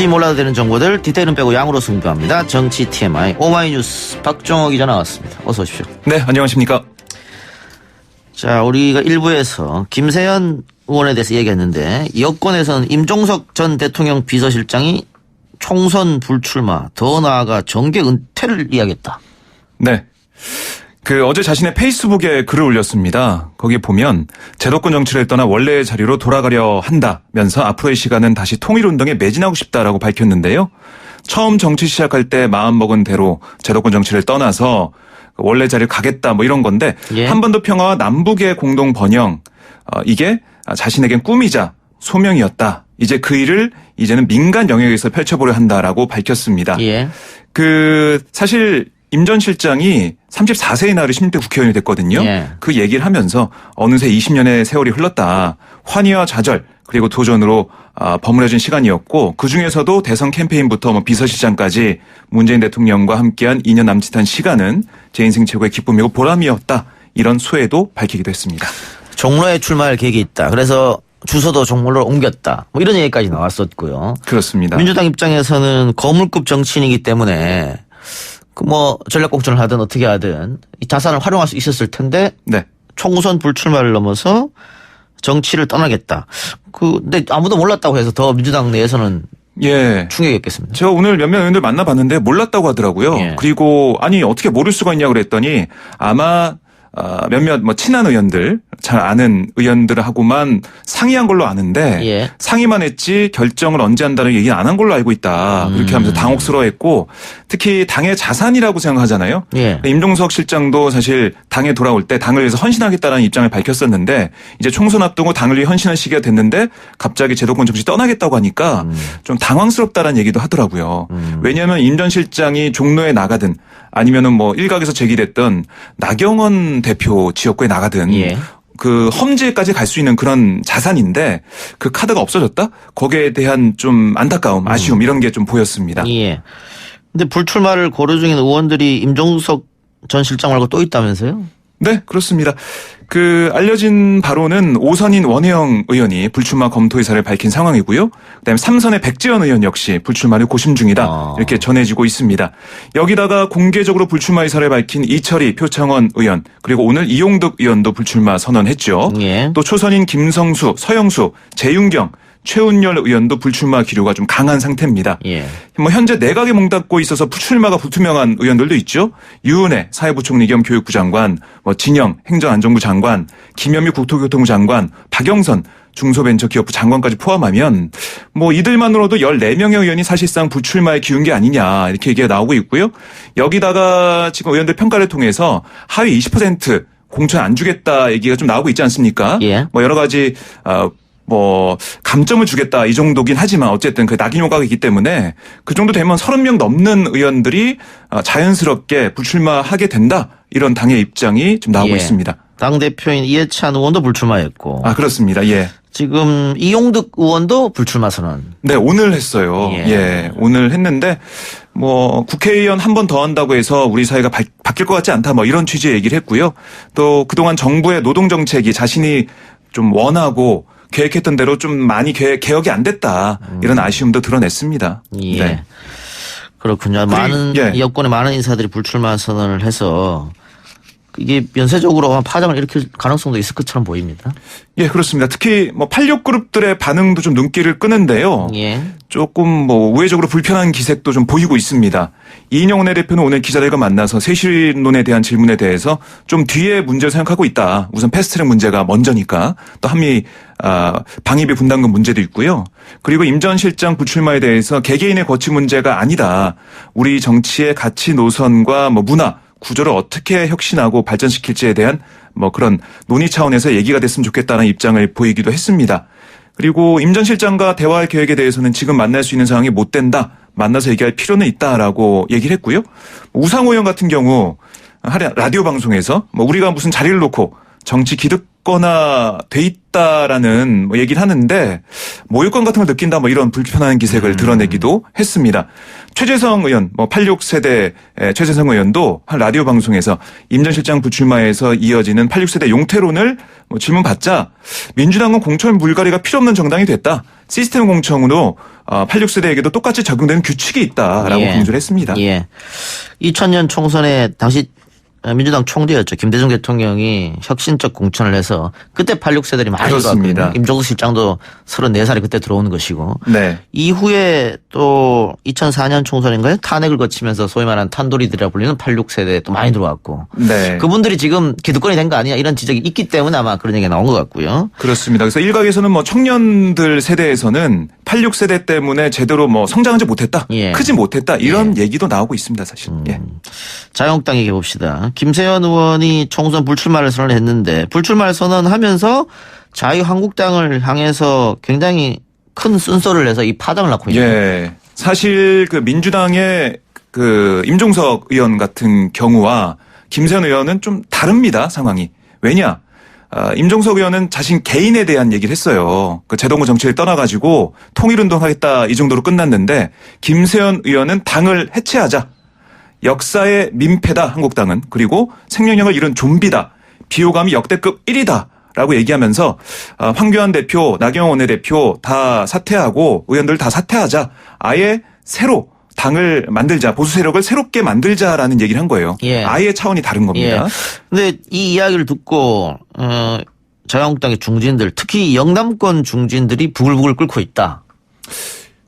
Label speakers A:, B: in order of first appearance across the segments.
A: 굳이 몰라도 되는 정보들 디테일은 빼고 양으로 승부합니다. 정치 TMI 오마이뉴스 박종호 기자 나왔습니다. 어서 오십시오.
B: 네, 안녕하십니까.
A: 자, 우리가 1부에서 김세현 의원에 대해서 얘기했는데 여권에서는 임종석 전 대통령 비서실장이 총선 불출마, 더 나아가 정계 은퇴를 이야기했다.
B: 네. 어제 자신의 페이스북에 글을 올렸습니다. 거기 보면 제도권 정치를 떠나 원래의 자리로 돌아가려 한다면서 앞으로의 시간은 다시 통일운동에 매진하고 싶다라고 밝혔는데요. 처음 정치 시작할 때 마음먹은 대로 제도권 정치를 떠나서 원래 자리를 가겠다 뭐 이런 건데
A: 예.
B: 한반도 평화와 남북의 공동 번영 이게 자신에겐 꿈이자 소명이었다. 이제 그 일을 이제는 민간 영역에서 펼쳐보려 한다라고 밝혔습니다.
A: 예.
B: 사실 임 전 실장이 34세의 나이로 16대 국회의원이 됐거든요.
A: 예.
B: 그 얘기를 하면서 어느새 20년의 세월이 흘렀다. 환희와 좌절 그리고 도전으로 버무려진 시간이었고 그중에서도 대선 캠페인부터 비서실장까지 문재인 대통령과 함께한 2년 남짓한 시간은 제 인생 최고의 기쁨이고 보람이었다. 이런 소회도 밝히기도 했습니다.
A: 종로에 출마할 계획이 있다. 그래서 주소도 종로로 옮겼다. 뭐 이런 얘기까지 나왔었고요.
B: 그렇습니다.
A: 민주당 입장에서는 거물급 정치인이기 때문에 전략공천을 하든 어떻게 하든 이 자산을 활용할 수 있었을 텐데
B: 네.
A: 총선 불출마를 넘어서 정치를 떠나겠다. 근데 아무도 몰랐다고 해서 더 민주당 내에서는
B: 예.
A: 충격이었겠습니다.
B: 제가 오늘 몇몇 의원들 만나봤는데 몰랐다고 하더라고요.
A: 예.
B: 그리고 어떻게 모를 수가 있냐고 그랬더니 아마 몇몇 친한 의원들, 잘 아는 의원들하고만 상의한 걸로 아는데
A: 예.
B: 상의만 했지 결정을 언제 한다는 얘기는 안 한 걸로 알고 있다. 그렇게 하면서 당혹스러워했고 특히 당의 자산이라고 생각하잖아요.
A: 예.
B: 임종석 실장도 사실 당에 돌아올 때 당을 위해서 헌신하겠다는 입장을 밝혔었는데 이제 총선 앞두고 당을 위해 헌신할 시기가 됐는데 갑자기 제도권 정치 떠나겠다고 하니까 좀 당황스럽다는 얘기도 하더라고요. 왜냐하면 임 전 실장이 종로에 나가든 아니면은 일각에서 제기됐던 나경원 대표 지역구에 나가든
A: 예.
B: 그 험지에까지 갈 수 있는 그런 자산인데 그 카드가 없어졌다? 거기에 대한 좀 안타까움, 아쉬움 이런 게 좀 보였습니다.
A: 예. 근데 불출마를 고려 중인 의원들이 임종석 전 실장 말고 또 있다면서요?
B: 네, 그렇습니다. 알려진 바로는 오선인 원혜영 의원이 불출마 검토 의사를 밝힌 상황이고요. 그다음에 삼선의 백지연 의원 역시 불출마를 고심 중이다. 이렇게 전해지고 있습니다. 여기다가 공개적으로 불출마 의사를 밝힌 이철희 표창원 의원 그리고 오늘 이용득 의원도 불출마 선언했죠.
A: 예.
B: 또 초선인 김성수, 서영수, 재윤경 최운열 의원도 불출마 기류가 좀 강한 상태입니다.
A: 예.
B: 현재 내각에 몸담고 있어서 불출마가 불투명한 의원들도 있죠. 유은혜 사회부총리 겸 교육부 장관, 진영 행정안전부 장관, 김현미 국토교통부 장관, 박영선 중소벤처기업부 장관까지 포함하면 이들만으로도 14명의 의원이 사실상 불출마에 기운 게 아니냐 이렇게 얘기가 나오고 있고요. 여기다가 지금 의원들 평가를 통해서 하위 20% 공천 안 주겠다 얘기가 좀 나오고 있지 않습니까?
A: 예.
B: 여러 가지 감점을 주겠다 이 정도긴 하지만 어쨌든 낙인 효과가 있기 때문에 그 정도 되면 30명 넘는 의원들이 자연스럽게 불출마하게 된다 이런 당의 입장이 좀 나오고
A: 예.
B: 있습니다.
A: 당대표인 이해찬 의원도 불출마했고.
B: 그렇습니다. 예.
A: 지금 이용득 의원도 불출마 선언.
B: 네, 오늘 했어요. 예. 오늘 했는데 국회의원 한 번 더 한다고 해서 우리 사회가 바뀔 것 같지 않다 이런 취지의 얘기를 했고요. 또 그동안 정부의 노동 정책이 자신이 좀 원하고 계획했던 대로 좀 많이 개혁이 안 됐다. 이런 아쉬움도 드러냈습니다.
A: 예.
B: 네.
A: 그렇군요. 여권의 많은 인사들이 불출마 선언을 해서 이게 연쇄적으로 파장을 일으킬 가능성도 있을 것처럼 보입니다.
B: 예, 그렇습니다. 특히 86그룹들의 반응도 좀 눈길을 끄는데요.
A: 예.
B: 조금 우회적으로 불편한 기색도 좀 보이고 있습니다. 이인영 원내대표는 오늘 기자들과 만나서 세실론에 대한 질문에 대해서 좀 뒤에 문제를 생각하고 있다. 우선 패스트트랙 문제가 먼저니까 또 한미 방위비 분담금 문제도 있고요. 그리고 임 전 실장 불출마에 대해서 개개인의 거취 문제가 아니다. 우리 정치의 가치 노선과 문화 구조를 어떻게 혁신하고 발전시킬지에 대한 그런 논의 차원에서 얘기가 됐으면 좋겠다는 입장을 보이기도 했습니다. 그리고 임 전 실장과 대화할 계획에 대해서는 지금 만날 수 있는 상황이 못 된다. 만나서 얘기할 필요는 있다라고 얘기를 했고요. 우상호 의원 같은 경우 라디오 방송에서 우리가 무슨 자리를 놓고 정치 기득 객관화돼 있다라는 뭐 얘기를 하는데 모욕감 같은 걸 느낀다 뭐 이런 불편한 기색을 드러내기도 했습니다. 최재성 의원, 뭐 86세대 최재성 의원도 한 라디오 방송에서 임 전 실장 불출마에서 이어지는 86세대 용태론을 뭐 질문받자 민주당은 공천 물갈이가 필요 없는 정당이 됐다. 시스템 공천으로 86세대에게도 똑같이 적용되는 규칙이 있다라고 강조를 했습니다.
A: 예. 2000년 총선에 당시 민주당 총재였죠. 김대중 대통령이 혁신적 공천을 해서 그때 86세들이 많이 들어왔거든요. 임종석 실장도 34살이 그때 들어오는 것이고.
B: 네.
A: 이후에 또 2004년 총선인가요? 탄핵을 거치면서 소위 말하는 탄도리들이라 불리는 86세대 또 많이 들어왔고.
B: 네.
A: 그분들이 지금 기득권이 된 거 아니냐 이런 지적이 있기 때문에 아마 그런 얘기가 나온 것 같고요.
B: 그렇습니다. 그래서 일각에서는 뭐 청년들 세대에서는 86세대 때문에 제대로 뭐 성장하지 못했다.
A: 예.
B: 크지 못했다. 이런 얘기도 나오고 있습니다. 사실. 예.
A: 자유한국당 얘기해 봅시다. 김세현 의원이 총선 불출마를 선언했는데 불출마를 선언하면서 자유한국당을 향해서 굉장히 큰 쓴소리를 해서 이 파장을 낳고 있는 거예요.
B: 예. 사실 그 민주당의 그 임종석 의원 같은 경우와 김세현 의원은 좀 다릅니다. 상황이. 왜냐? 임종석 의원은 자신 개인에 대한 얘기를 했어요. 그 제동구 정치를 떠나가지고 통일운동하겠다 이 정도로 끝났는데 김세현 의원은 당을 해체하자. 역사의 민폐다 한국당은. 그리고 생명력을 잃은 좀비다. 비호감이 역대급 1위다. 라고 얘기하면서 황교안 대표, 나경원 원내대표 다 사퇴하고 의원들 다 사퇴하자. 아예 새로 당을 만들자. 보수 세력을 새롭게 만들자라는 얘기를 한 거예요.
A: 예.
B: 아예 차원이 다른 겁니다.
A: 그런데 이 이야기를 듣고 자유한국당의 중진들 특히 영남권 중진들이 부글부글 끓고 있다.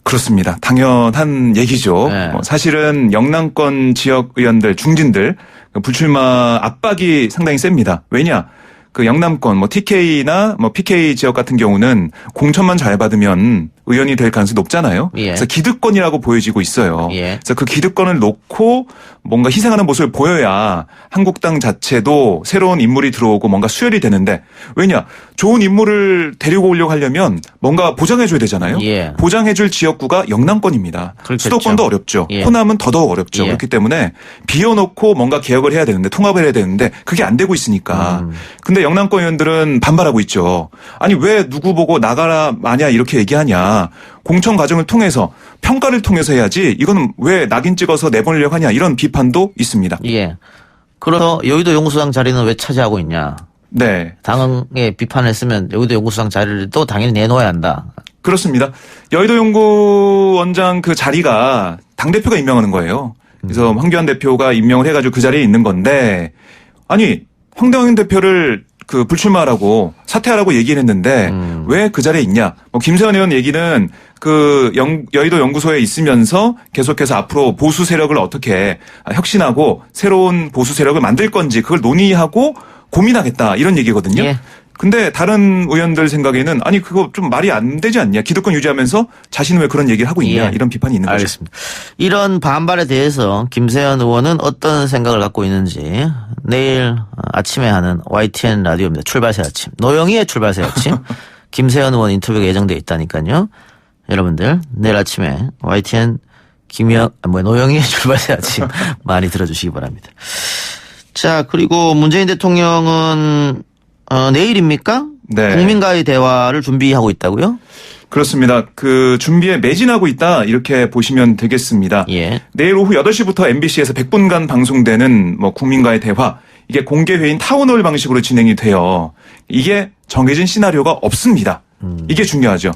B: 그렇습니다. 당연한 얘기죠.
A: 네.
B: 사실은 영남권 지역 의원들, 중진들 불출마 압박이 상당히 셉니다. 왜냐? 그 영남권 뭐 TK나 뭐 PK 지역 같은 경우는 공천만 잘 받으면 의원이 될 가능성이 높잖아요.
A: 예.
B: 그래서 기득권이라고 보여지고 있어요.
A: 예.
B: 그래서 그 기득권을 놓고 뭔가 희생하는 모습을 보여야 한국당 자체도 새로운 인물이 들어오고 뭔가 수혈이 되는데 왜냐? 좋은 인물을 데리고 오려고 하려면 뭔가 보장해줘야 되잖아요.
A: 예.
B: 보장해줄 지역구가 영남권입니다.
A: 그렇겠죠.
B: 수도권도 어렵죠.
A: 예.
B: 호남은 더더욱 어렵죠.
A: 예.
B: 그렇기 때문에 비워놓고 뭔가 개혁을 해야 되는데 통합을 해야 되는데 그게 안 되고 있으니까. 근데 영남권 의원들은 반발하고 있죠. 아니 왜 누구 보고 나가라 마냐 이렇게 얘기하냐. 공천 과정을 통해서 평가를 통해서 해야지 이거는 왜 낙인 찍어서 내보내려고 하냐 이런 비판도 있습니다.
A: 예. 그래서 여의도 연구소장 자리는 왜 차지하고 있냐.
B: 네.
A: 당에 비판을 했으면 여의도 연구소장 자리를 또 당연히 내놓아야 한다.
B: 그렇습니다. 여의도 연구원장 그 자리가 당대표가 임명하는 거예요. 그래서 황교안 대표가 임명을 해가지고 그 자리에 있는 건데 아니 황교안 대표를 그 불출마하라고 사퇴하라고 얘기를 했는데 왜 그 자리에 있냐. 뭐 김세현 의원 얘기는 그 여의도 연구소에 있으면서 계속해서 앞으로 보수 세력을 어떻게 혁신하고 새로운 보수 세력을 만들 건지 그걸 논의하고 고민하겠다 이런 얘기거든요.
A: 예.
B: 근데 다른 의원들 생각에는 아니 그거 좀 말이 안 되지 않냐. 기득권 유지하면서 자신은 왜 그런 얘기를 하고 있냐.
A: 예.
B: 이런 비판이 있는 거죠.
A: 알겠습니다. 이런 반발에 대해서 김세현 의원은 어떤 생각을 갖고 있는지 내일 아침에 하는 YTN 라디오입니다. 출발새 아침. 노영희의 출발새 아침. 김세현 의원 인터뷰가 예정되어 있다니까요. 여러분들 내일 아침에 YTN 노영희의 출발새 아침 많이 들어주시기 바랍니다. 자, 그리고 문재인 대통령은 내일입니까?
B: 네.
A: 국민과의 대화를 준비하고 있다고요?
B: 그렇습니다. 그 준비에 매진하고 있다 이렇게 보시면 되겠습니다.
A: 예.
B: 내일 오후 8시부터 MBC에서 100분간 방송되는 뭐 국민과의 대화 이게 공개 회의인 타운홀 방식으로 진행이 돼요. 이게 정해진 시나리오가 없습니다. 이게 중요하죠.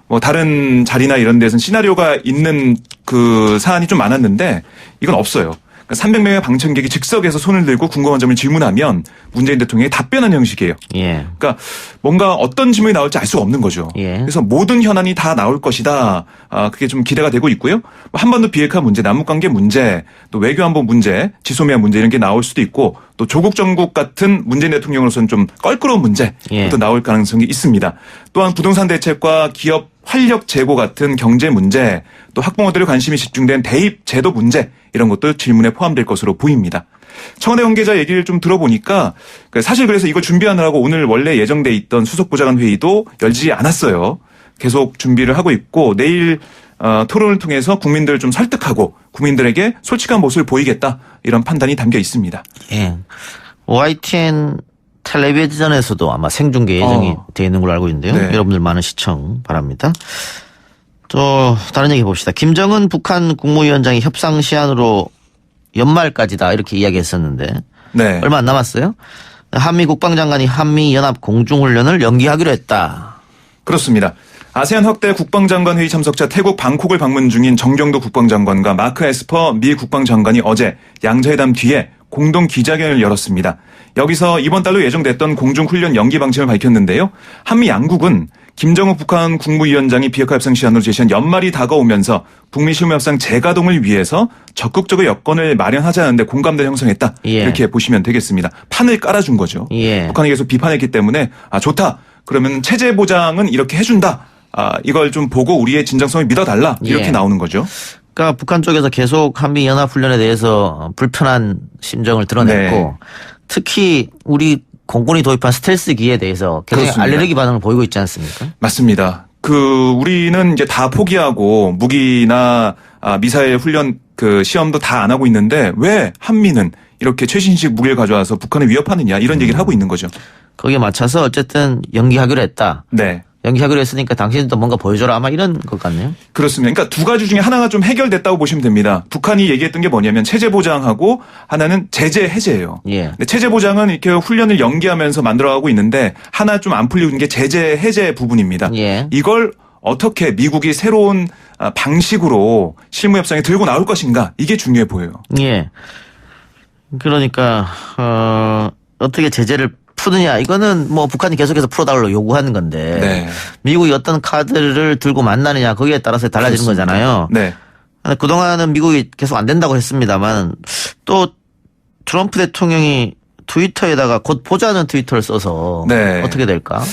B: 뭐 다른 자리나 이런 데서는 시나리오가 있는 그 사안이 좀 많았는데 이건 없어요. 300명의 방청객이 즉석에서 손을 들고 궁금한 점을 질문하면 문재인 대통령이 답변하는 형식이에요.
A: 예.
B: 그러니까 뭔가 어떤 질문이 나올지 알 수가 없는 거죠.
A: 예.
B: 그래서 모든 현안이 다 나올 것이다. 그게 좀 기대가 되고 있고요. 한반도 비핵화 문제, 남북관계 문제, 또 외교안보 문제, 지소미아 문제 이런 게 나올 수도 있고 또 조국 정국 같은 문재인 대통령으로서는 좀 껄끄러운 문제
A: 예.
B: 또 나올 가능성이 있습니다. 또한 부동산 대책과 기업 활력 제고 같은 경제 문제, 또 학부모들의 관심이 집중된 대입 제도 문제 이런 것도 질문에 포함될 것으로 보입니다. 청와대 관계자 얘기를 좀 들어보니까 사실 그래서 이걸 준비하느라고 오늘 원래 예정돼 있던 수석보좌관 회의도 열지 않았어요. 계속 준비를 하고 있고 내일 토론을 통해서 국민들을 좀 설득하고 국민들에게 솔직한 모습을 보이겠다 이런 판단이 담겨 있습니다.
A: 예. YTN 텔레비전에서도 아마 생중계 예정이 되어 있는 걸로 알고 있는데요.
B: 네.
A: 여러분들 많은 시청 바랍니다. 또 다른 얘기 봅시다. 김정은 북한 국무위원장이 협상 시한으로 연말까지다 이렇게 이야기했었는데
B: 네.
A: 얼마 안 남았어요. 한미 국방장관이 한미 연합 공중훈련을 연기하기로 했다.
B: 그렇습니다. 아세안 확대 국방장관 회의 참석자 태국 방콕을 방문 중인 정경도 국방장관과 마크 에스퍼 미 국방장관이 어제 양자회담 뒤에 공동 기자회견을 열었습니다. 여기서 이번 달로 예정됐던 공중훈련 연기 방침을 밝혔는데요. 한미 양국은 김정은 북한 국무위원장이 비핵화 협상 시한으로 제시한 연말이 다가오면서 북미 실무 협상 재가동을 위해서 적극적으로 여건을 마련하자는 데 공감대를 형성했다.
A: 예.
B: 이렇게 보시면 되겠습니다. 판을 깔아준 거죠.
A: 예.
B: 북한이 계속 비판했기 때문에 좋다. 그러면 체제 보장은 이렇게 해준다. 이걸 좀 보고 우리의 진정성을 믿어달라. 이렇게
A: 예.
B: 나오는 거죠.
A: 그러니까 북한 쪽에서 계속 한미 연합훈련에 대해서 불편한 심정을 드러냈고
B: 네.
A: 특히 우리 공군이 도입한 스텔스기에 대해서 굉장히
B: 그렇습니다.
A: 알레르기 반응을 보이고 있지 않습니까?
B: 맞습니다. 우리는 이제 다 포기하고 무기나 미사일 훈련 시험도 다 안 하고 있는데 왜 한미는 이렇게 최신식 무기를 가져와서 북한을 위협하느냐 이런 얘기를 하고 있는 거죠.
A: 거기에 맞춰서 어쨌든 연기하기로 했다.
B: 네.
A: 연기하기로 했으니까 당신도 뭔가 보여줘라 아마 이런 것 같네요.
B: 그렇습니다. 그러니까 두 가지 중에 하나가 좀 해결됐다고 보시면 됩니다. 북한이 얘기했던 게 뭐냐면 체제 보장하고 하나는 제재 해제예요.
A: 예.
B: 근데 체제 보장은 이렇게 훈련을 연기하면서 만들어가고 있는데 하나 좀 안 풀리고 있는 게 제재 해제 부분입니다.
A: 예.
B: 이걸 어떻게 미국이 새로운 방식으로 실무 협상에 들고 나올 것인가 이게 중요해 보여요.
A: 예. 그러니까 어떻게 제재를 푸느냐 이거는 뭐 북한이 계속해서 풀어달라고 요구하는 건데
B: 네.
A: 미국이 어떤 카드를 들고 만나느냐 거기에 따라서 달라지는
B: 그렇습니다.
A: 거잖아요.
B: 네.
A: 그동안은 미국이 계속 안 된다고 했습니다만 또 트럼프 대통령이 트위터에다가 곧 보자는 트위터를 써서
B: 네.
A: 어떻게 될까?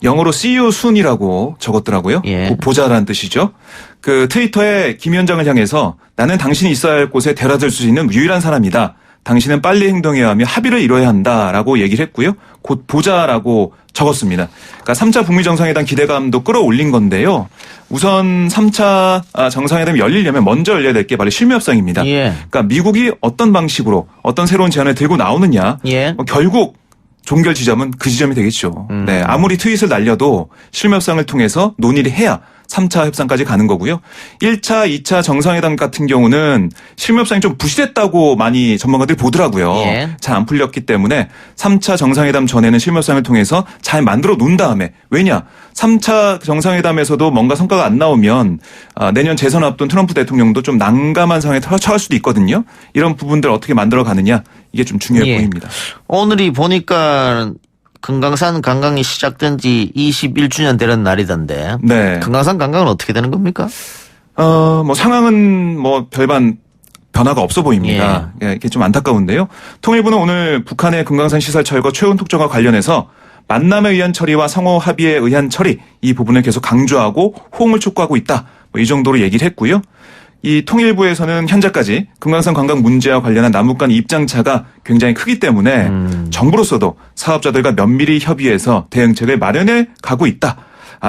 B: 영어로 see you soon이라고 적었더라고요.
A: 예.
B: 곧 보자라는 뜻이죠. 트위터에 김 위원장을 향해서 나는 당신이 있어야 할 곳에 데려다 줄 수 있는 유일한 사람이다. 당신은 빨리 행동해야 하며 합의를 이뤄야 한다라고 얘기를 했고요. 곧 보자라고 적었습니다. 그러니까 3차 북미 정상회담 기대감도 끌어올린 건데요. 우선 3차 정상회담이 열리려면 먼저 열려야 될 게 바로 실무협상입니다.
A: 예.
B: 그러니까 미국이 어떤 방식으로 어떤 새로운 제안을 들고 나오느냐.
A: 예.
B: 결국 종결 지점은 그 지점이 되겠죠. 네, 아무리 트윗을 날려도 실무협상을 통해서 논의를 해야 3차 협상까지 가는 거고요. 1차, 2차 정상회담 같은 경우는 실무협상이 좀 부실했다고 많이 전문가들이 보더라고요.
A: 예.
B: 잘 안 풀렸기 때문에 3차 정상회담 전에는 실무협상을 통해서 잘 만들어 놓은 다음에 왜냐? 3차 정상회담에서도 뭔가 성과가 안 나오면 내년 재선 앞둔 트럼프 대통령도 좀 난감한 상황에 처할 수도 있거든요. 이런 부분들 어떻게 만들어 가느냐 이게 좀 중요해
A: 예.
B: 보입니다.
A: 오늘이 보니까 금강산 관광이 시작된 지 21주년 되는 날이던데.
B: 네.
A: 금강산 관광은 어떻게 되는 겁니까?
B: 상황은 별반 변화가 없어 보입니다. 예, 이게 좀 안타까운데요. 통일부는 오늘 북한의 금강산 시설 철거 최후 특정과 관련해서 만남에 의한 처리와 상호 합의에 의한 처리 이 부분을 계속 강조하고 호응을 촉구하고 있다. 이 정도로 얘기를 했고요. 이 통일부에서는 현재까지 금강산 관광 문제와 관련한 남북 간 입장차가 굉장히 크기 때문에 정부로서도 사업자들과 면밀히 협의해서 대응책을 마련해 가고 있다.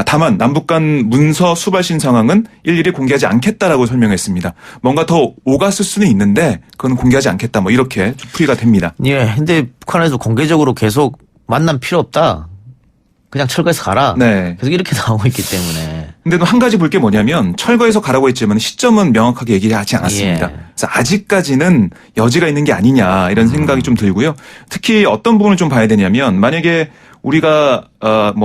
B: 다만 남북 간 문서 수발신 상황은 일일이 공개하지 않겠다라고 설명했습니다. 뭔가 더 오갔을 수는 있는데 그건 공개하지 않겠다. 이렇게 풀이가 됩니다.
A: 예. 근데 북한에서 공개적으로 계속 만남 필요 없다. 그냥 철거해서 가라.
B: 네.
A: 계속 이렇게 나오고 있기 때문에.
B: 근데 또 한 가지 볼 게 뭐냐면 철거해서 가라고 했지만 시점은 명확하게 얘기하지 않았습니다.
A: 예.
B: 그래서 아직까지는 여지가 있는 게 아니냐 이런 생각이 좀 들고요. 특히 어떤 부분을 좀 봐야 되냐면 만약에 우리가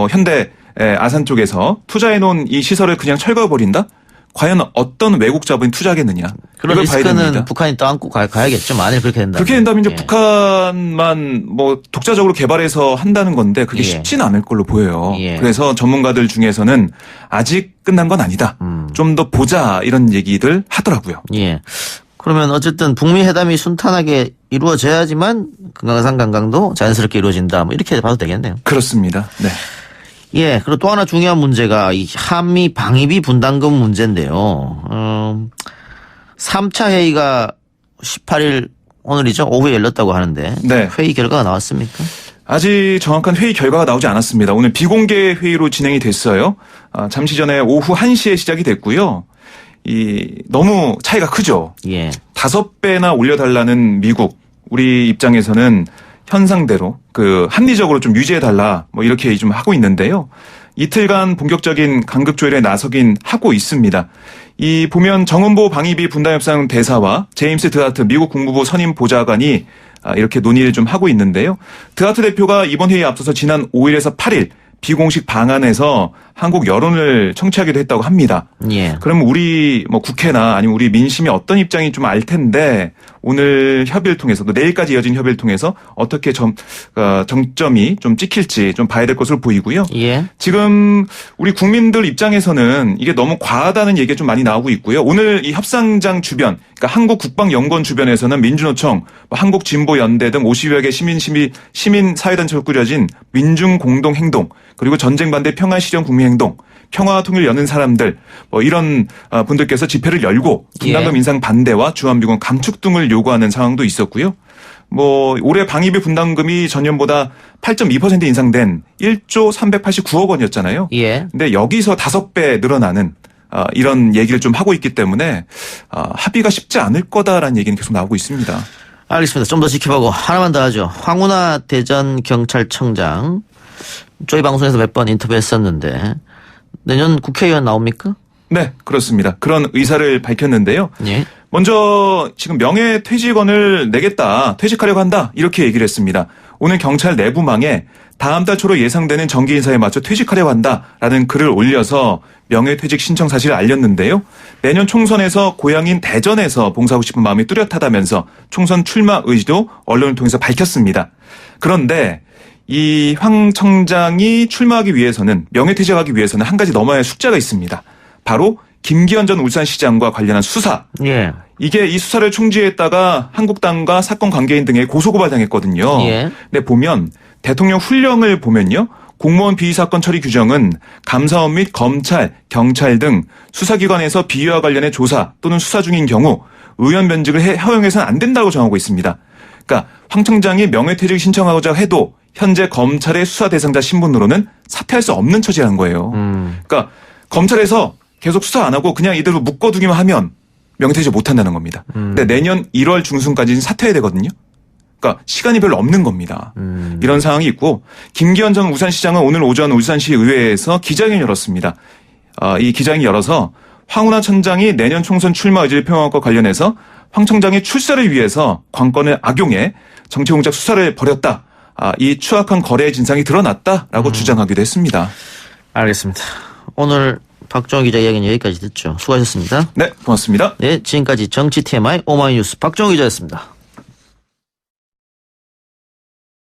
B: 현대 아산 쪽에서 투자해 놓은 이 시설을 그냥 철거해 버린다? 과연 어떤 외국 자본이 투자하겠느냐?
A: 그런
B: 이걸 봐야
A: 리스크는
B: 됩니다.
A: 북한이 떠안고 가야겠죠. 만일 그렇게 된다면.
B: 그렇게 된다면 이제
A: 예.
B: 북한만 독자적으로 개발해서 한다는 건데 그게
A: 예.
B: 쉽지는 않을 걸로 보여요.
A: 예.
B: 그래서 전문가들 중에서는 아직 끝난 건 아니다. 좀 더 보자 이런 얘기들 하더라고요.
A: 예. 그러면 어쨌든 북미 회담이 순탄하게 이루어져야지만 금강산 관광도 자연스럽게 이루어진다. 이렇게 봐도 되겠네요.
B: 그렇습니다. 네.
A: 예. 그리고 또 하나 중요한 문제가 이 한미 방위비 분담금 문제인데요. 3차 회의가 18일 오늘이죠. 오후에 열렸다고 하는데
B: 네.
A: 회의 결과가 나왔습니까?
B: 아직 정확한 회의 결과가 나오지 않았습니다. 오늘 비공개 회의로 진행이 됐어요. 잠시 전에 오후 1시에 시작이 됐고요. 너무 차이가 크죠.
A: 예.
B: 5배나 올려달라는 미국 우리 입장에서는 현상대로 합리적으로 좀 유지해달라 뭐 이렇게 좀 하고 있는데요. 이틀간 본격적인 간극 조율에 나서긴 하고 있습니다. 이 보면 정은보 방위비 분담협상 대사와 제임스 드하트 미국 국무부 선임 보좌관이 이렇게 논의를 좀 하고 있는데요. 드하트 대표가 이번 회의에 앞서서 지난 5일에서 8일 비공식 방안에서 한국 여론을 청취하기도 했다고 합니다.
A: 예.
B: 그러면 우리 국회나 아니면 우리 민심이 어떤 입장이 좀 알 텐데 오늘 협의를 통해서 또 내일까지 이어진 협의를 통해서 어떻게 정점이 좀 찍힐지 좀 봐야 될 것으로 보이고요.
A: 예.
B: 지금 우리 국민들 입장에서는 이게 너무 과하다는 얘기가 좀 많이 나오고 있고요. 오늘 이 협상장 주변, 그러니까 한국국방연구원 주변에서는 민주노총, 한국진보연대 등 50여 개 시민사회단체로 꾸려진 민중공동행동, 그리고 전쟁 반대 평화 실현 국민행동, 평화 통일 여는 사람들 이런 분들께서 집회를 열고 분담금 인상 반대와 주한미군 감축 등을 요구하는 상황도 있었고요. 올해 방위비 분담금이 전년보다 8.2% 인상된 1조 389억 원이었잖아요.
A: 예.
B: 근데 여기서 5배 늘어나는 이런 얘기를 좀 하고 있기 때문에 합의가 쉽지 않을 거다라는 얘기는 계속 나오고 있습니다.
A: 알겠습니다. 좀 더 지켜보고 하나만 더 하죠. 황운하 대전경찰청장 저희 방송에서 몇 번 인터뷰했었는데 내년 국회의원 나옵니까?
B: 네, 그렇습니다. 그런 의사를 밝혔는데요.
A: 예.
B: 먼저 지금 명예퇴직원을 내겠다, 퇴직하려고 한다 이렇게 얘기를 했습니다. 오늘 경찰 내부망에 다음 달 초로 예상되는 정기 인사에 맞춰 퇴직하려고 한다라는 글을 올려서 명예퇴직 신청 사실을 알렸는데요. 내년 총선에서 고향인 대전에서 봉사하고 싶은 마음이 뚜렷하다면서 총선 출마 의지도 언론을 통해서 밝혔습니다. 그런데 이 황 청장이 출마하기 위해서는 명예퇴직하기 위해서는 한 가지 넘어야 할 숙제가 있습니다. 바로 김기현 전 울산시장과 관련한 수사.
A: 예.
B: 이게 이 수사를 총지했다가 한국당과 사건 관계인 등에 고소고발당했거든요.
A: 예.
B: 근데 보면 대통령 훈령을 보면요. 공무원 비위 사건 처리 규정은 감사원 및 검찰, 경찰 등 수사기관에서 비위와 관련해 조사 또는 수사 중인 경우 의원 면직을 허용해서는 안 된다고 정하고 있습니다. 그러니까 황 청장이 명예퇴직 신청하고자 해도 현재 검찰의 수사 대상자 신분으로는 사퇴할 수 없는 처지라는 거예요. 그러니까 검찰에서 계속 수사 안 하고 그냥 이대로 묶어두기만 하면 명예퇴직 못 한다는 겁니다. 근데 내년 1월 중순까지는 사퇴해야 되거든요. 그러니까 시간이 별로 없는 겁니다. 이런 상황이 있고 김기현 전 울산시장은 오늘 오전 울산시 의회에서 기자회견을 열었습니다. 이 기자회견을 열어서 황운하 청장이 내년 총선 출마 의지를 표명한 것과 관련해서 황 청장이 출세를 위해서 관건을 악용해 정치공작 수사를 벌였다. 이 추악한 거래의 진상이 드러났다라고 주장하기도 했습니다.
A: 알겠습니다. 오늘 박정호 기자 이야기는 여기까지 듣죠. 수고하셨습니다.
B: 네, 고맙습니다.
A: 네, 지금까지 정치 TMI 오마이뉴스 박정호 기자였습니다.